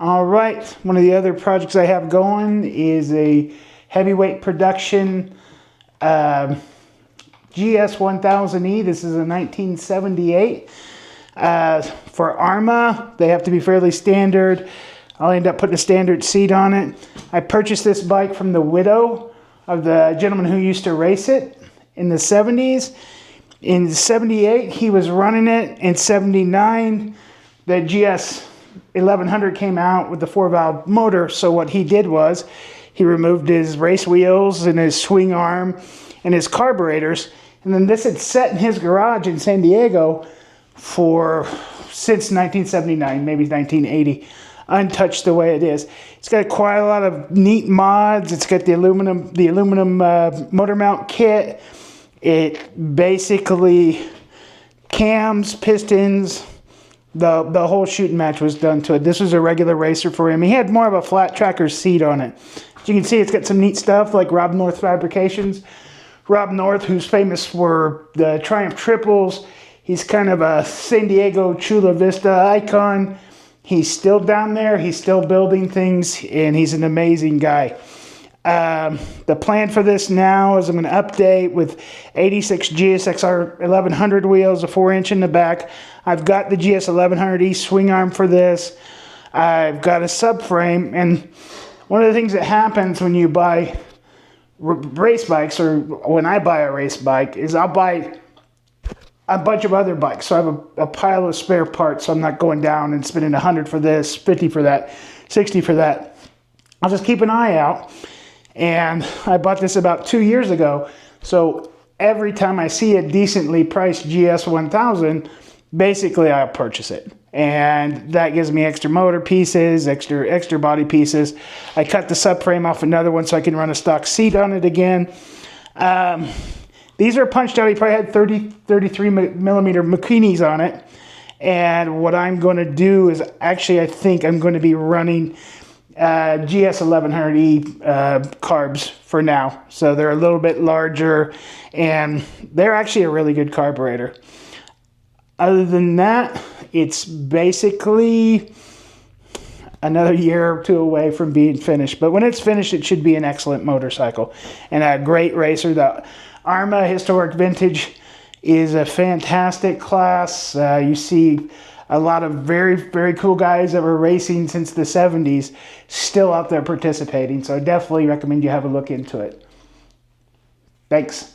All right, one of the other projects I have going is a heavyweight production GS1000E. This is a 1978. For ARMA, they have to be fairly standard. I'll end up putting a standard seat on it. I purchased this bike from the widow of the gentleman who used to race it in the 70s. In 78, he was running it. In 79, the GS1100 came out with the 4-valve motor. So what he did was he removed his race wheels and his swing arm and his carburetors. And then this had sat in his garage in San Diego since 1979, maybe 1980, untouched the way it is. It's got quite a lot of neat mods. It's got the aluminum motor mount kit. It basically cams, pistons, the whole shooting match was done to it. This was a regular racer for him. He had more of a flat tracker seat on it. As you can see, it's got some neat stuff like Rob North Fabrications. Rob North, who's famous for the Triumph Triples. He's kind of a San Diego Chula Vista icon. He's still down there. He's still building things, and he's an amazing guy. The plan for this now is I'm going to update with 86 GSXR 1100 wheels, a 4-inch in the back. I've got the GS1100E swing arm for this. I've got a subframe, and one of the things that happens when you buy race bikes, or when I buy a race bike, is I'll buy a bunch of other bikes. So I have a pile of spare parts, so I'm not going down and spending 100 for this, 50 for that, 60 for that. I'll just keep an eye out. And I bought this about 2 years ago. So every time I see a decently priced GS1000, basically I'll purchase it. And that gives me extra motor pieces, extra body pieces. I cut the subframe off another one so I can run a stock seat on it again. These are punched out. He probably had 33 millimeter makinis on it. And what I'm going to do is actually I think I'm going to be running GS1100E carbs for now. So they're a little bit larger and they're actually a really good carburetor. Other than that, it's basically another year or two away from being finished. But when it's finished, it should be an excellent motorcycle and a great racer. The ARMA Historic Vintage is a fantastic class. You see a lot of very, very cool guys that were racing since the 70s still out there participating. So I definitely recommend you have a look into it. Thanks.